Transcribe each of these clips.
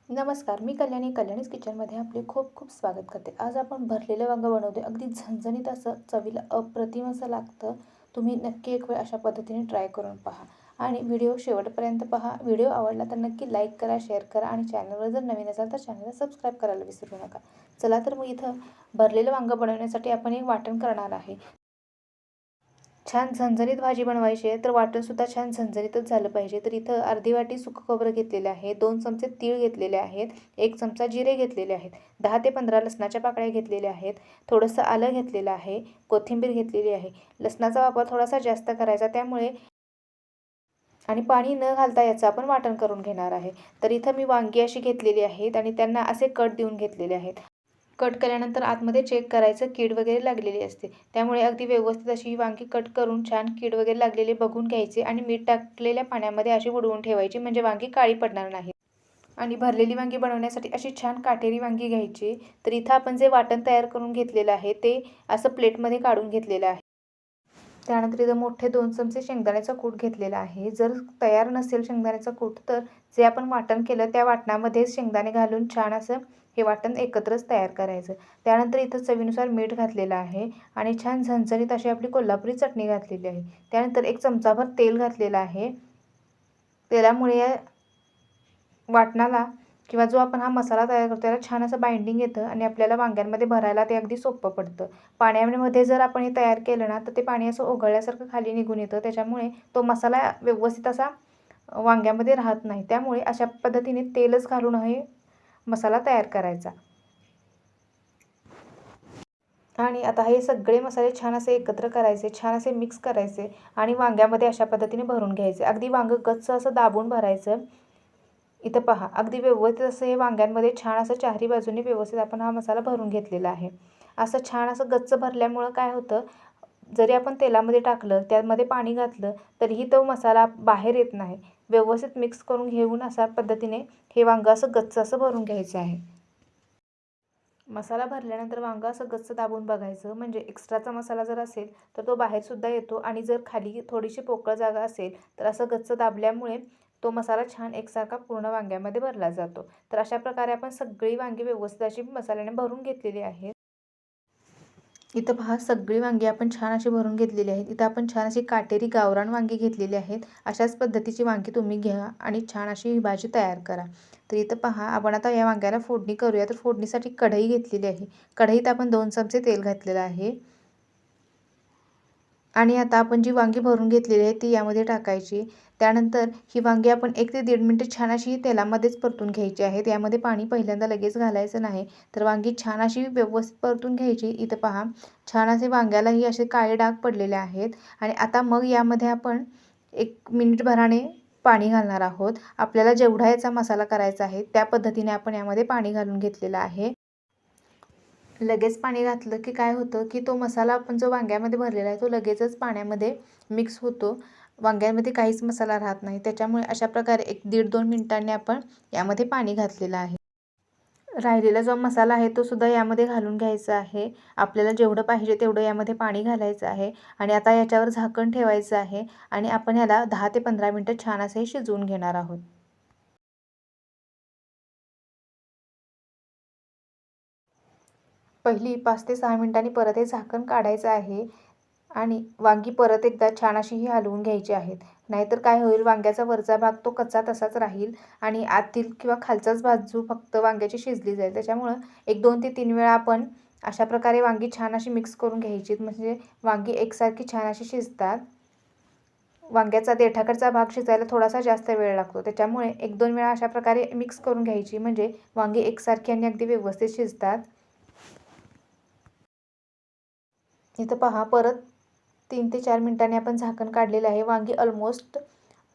नमस्कार, मी कल्याणीज किचनमध्ये आपले खूप खूप स्वागत करते. आज आपण भरलेलं वांगं बनवतोय. अगदी झणझणीत असं, चवीला अप्रतिम असं लागतं. तुम्ही नक्की एक वेळ अशा पद्धतीने ट्राय करून पहा आणि व्हिडिओ शेवटपर्यंत पहा. व्हिडिओ आवडला तर नक्की लाईक करा, शेअर करा आणि चॅनलवर जर नवीन असाल तर चॅनलला सबस्क्राईब करायला विसरू नका. चला तर मग इथं भरलेलं वांगं बनवण्यासाठी आपण एक वाटण करणार आहे. छान झणझणीत भाजी बनवायची आहे तर वाटणसुद्धा छान झणझणीतच झालं पाहिजे. तर इथं अर्धी वाटी सुकं खोबरं घेतलेलं आहे, 2 चमचे तीळ घेतलेले आहेत, 1 चमचा जिरे घेतलेले आहेत, 10 ते 15 लसणाच्या पाकळ्या घेतलेल्या आहेत, थोडंसं आलं घेतलेलं आहे, कोथिंबीर घेतलेली आहे. लसणाचा वापर थोडासा जास्त करायचा त्यामुळे आणि पाणी न घालता याचं आपण वाटण करून घेणार आहे. तर इथं मी वांगी अशी घेतलेली आहेत आणि त्यांना असे कट देऊन घेतलेले आहेत. कट केल्यानंतर आतमध्ये चेक करायचं कीड वगैरे लागलेली असते. त्यामुळे अगदी व्यवस्थित अशी ही वांगी कट करून छान कीड वगैरे लागलेली बघून घ्यायचे आणि मीठ टाकलेल्या पाण्यामध्ये अशी बुडवून ठेवायची म्हणजे वांगी काळी पडणार नाहीत. आणि भरलेली वांगी बनवण्यासाठी अशी छान काटेरी वांगी घ्यायची. तर इथं आपण जे वाटण तयार करून घेतलेलं आहे ते असं प्लेटमध्ये काढून घेतलेलं आहे. त्यानंतर इथं मोठे 2 चमचे शेंगदाण्याचा कूट घेतलेला आहे. जर तयार नसेल शेंगदाण्याचा कूट तर जे आपण वाटण केलं त्या वाटणामध्ये शेंगदाणे घालून छान असं हे वाटण एकत्रच तयार करायचं. त्यानंतर इथं चवीनुसार मीठ घातलेलं आहे आणि छान झणझणीत अशी आपली कोल्हापुरी चटणी घातलेली आहे. त्यानंतर 1 चमचाभर तेल घातलेलं आहे. तेलामुळे या वाटणाला किंवा जो आपण हा मसाला तयार करतो त्याला छान असं बाइंडिंग येतं आणि आपल्याला वांग्यांमध्ये भरायला ते अगदी सोपं पडतं. पाण्यामध्ये जर आपण हे तयार केलं ना तर ते पाणी असं ओघळल्यासारखं खाली निघून येतं. त्याच्यामुळे तो मसाला व्यवस्थित असा वांग्यामध्ये राहत नाही. त्यामुळे अशा पद्धतीने तेलच घालून हे मसाला तयार करायचा. आणि आता हे सगळे मसाले छान असे एकत्र करायचे, छान असे मिक्स करायचे आणि वांग्यामध्ये अशा पद्धतीने भरून घ्यायचे. अगदी वांगं गच्च असं दाबून भरायचं. इथं पहा अगदी व्यवस्थित असं हे वांग्यांमध्ये छान असं चारही बाजूने व्यवस्थित आपण हा मसाला भरून घेतलेला आहे. असं छान असं गच्च भरल्यामुळं काय होतं, जरी आपण तेलामध्ये टाकलं, त्यामध्ये पाणी घातलं, तरीही तो मसाला बाहेर येत नाही. व्यवस्थित मिक्स करून घेऊन अशा पद्धतीने हे वांगं असं गच्च असं भरून घ्यायचं आहे. मसाला भरल्यानंतर वांगं असं गच्च दाबून बघायचं म्हणजे एक्स्ट्राचा मसाला जर असेल तर तो बाहेरसुद्धा येतो आणि जर खाली थोडीशी पोकळ जागा असेल तर असं गच्च दाबल्यामुळे तो मसाला छान एकसारखा पूर्ण वांग्यामध्ये भरला जातो. तर अशा प्रकारे आपण सगळी वांगी व्यवस्थित अशी मसाल्याने भरून घेतलेली आहेत. इथं पहा सगळी वांगी आपण छान अशी भरून घेतलेली आहेत. इथं आपण छान अशी काटेरी गावरान वांगी घेतलेली आहेत. अशाच पद्धतीची वांगी तुम्ही घ्या आणि छान अशी ही भाजी तयार करा. तर इथं पहा आपण आता या वांग्याला फोडणी करूया. तर फोडणीसाठी कढई घेतलेली आहे. कढईत आपण 2 चमचे तेल घातलेलं आहे. आणि आता आपण जी वांगी भरून घेतलेली आहेत ती यामध्ये टाकायची. त्यानंतर ही वांगी आपण 1 ते 1.5 मिनिटं छान अशी तेलामध्येच परतून घ्यायची आहेत. यामध्ये पाणी पहिल्यांदा लगेच घालायचं नाही. तर वांगी छान अशी व्यवस्थित परतून घ्यायची. इथं पहा छान असे वांग्यालाही असे काळे डाग पडलेले आहेत आणि आता मग यामध्ये आपण 1 मिनिटभराने पाणी घालणार आहोत. आपल्याला जेवढा याचा मसाला करायचा आहे त्या पद्धतीने आपण यामध्ये पाणी घालून घेतलेलं आहे. लगेच पाणी घातलं की काय होतं की तो मसाला आपण जो वांग्यामध्ये भरलेला आहे तो लगेचच पाण्यामध्ये मिक्स होतो. वांग्यामध्ये काहीच मसाला राहत नाही. त्याच्यामुळे अशा प्रकारे 1-1.5-2 मिनिटांनी आपण यामध्ये पाणी घातलेलं आहे. राहिलेला जो मसाला आहे तो सुद्धा यामध्ये घालून घ्यायचा आहे. आपल्याला जेवढं पाहिजे तेवढं यामध्ये पाणी घालायचं आहे आणि आता याच्यावर झाकण ठेवायचं आहे आणि आपण ह्याला 10 ते 15 मिनिटं छान असं हे शिजवून घेणार आहोत. पहिली 5 ते 6 मिनिटांनी परत हे झाकण काढायचं आहे आणि वांगी परत एकदा छान अशी ही हलवून घ्यायची आहेत. नाहीतर काय होईल वांग्याचा वरचा भाग तो कच्चा तसाच राहील आणि आतील किंवा खालचाच बाजू फक्त वांग्याची शिजली जाईल. त्याच्यामुळं 1-2 ते 3 वेळा आपण अशा प्रकारे वांगी छान अशी मिक्स करून घ्यायची म्हणजे वांगी एकसारखी छान अशी शिजतात. वांग्याचा देठाकडचा भाग शिजायला थोडासा जास्त वेळ लागतो. त्याच्यामुळे 1-2 वेळा अशा प्रकारे मिक्स करून घ्यायची म्हणजे वांगी एकसारखी आणि अगदी व्यवस्थित शिजतात. इथं पहा परत 3 ते 4 मिनिटांनी आपण झाकण काढलेलं आहे. वांगी ऑलमोस्ट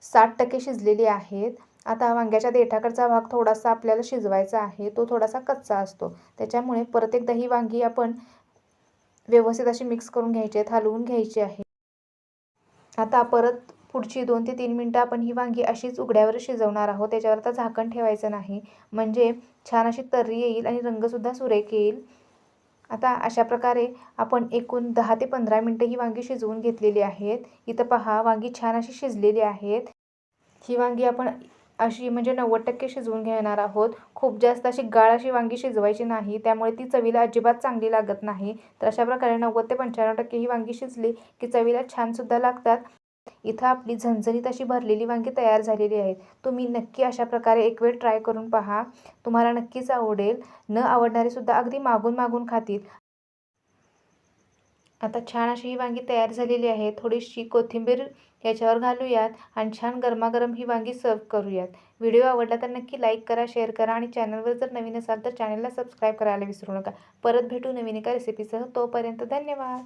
60% शिजलेली आहेत. आता वांग्याच्या देठाकडचा भाग थोडासा आपल्याला शिजवायचा आहे. तो थोडासा कच्चा असतो. त्याच्यामुळे परत एकदा ही वांगी आपण व्यवस्थित अशी मिक्स करून घ्यायची आहेत, हलवून घ्यायची आहे. आता परत पुढची 2 ते 3 मिनिटं आपण ही वांगी अशीच उघड्यावर शिजवणार आहोत. त्याच्यावर आता झाकण ठेवायचं नाही. म्हणजे छान अशी तर्री येईल आणि रंगसुद्धा सुरेख येईल. आता अशा प्रकारे आपण एकूण 10 ते 15 मिनिटं ही वांगी शिजवून घेतलेली आहेत. इथं पहा वांगी छान अशी शिजलेली आहेत. ही वांगी आपण अशी म्हणजे 90% शिजवून घेणार आहोत. खूप जास्त अशी गाळ अशी वांगी शिजवायची नाही, त्यामुळे ती चवीला अजिबात चांगली लागत नाही. तर अशा प्रकारे 90 ते 95% ही वांगी शिजली की चवीला छानसुद्धा लागतात. इथं आपली झणझणीत अशी भरलेली वांगी तयार झालेली आहेत. तुम्ही नक्की अशा प्रकारे एक वेळ ट्राय करून पहा. तुम्हाला नक्कीच आवडेल. न आवडणारेसुद्धा अगदी मागून खातील. आता छान अशी ही वांगी तयार झालेली आहे. थोडीशी कोथिंबीर याच्यावर घालूयात आणि छान गरमागरम ही वांगी सर्व्ह करूयात. व्हिडिओ आवडला तर नक्की लाईक करा, शेअर करा आणि चॅनलवर जर नवीन असाल तर चॅनलला सबस्क्राईब करायला विसरू नका. परत भेटू नवीन एका रेसिपीसह. तोपर्यंत धन्यवाद.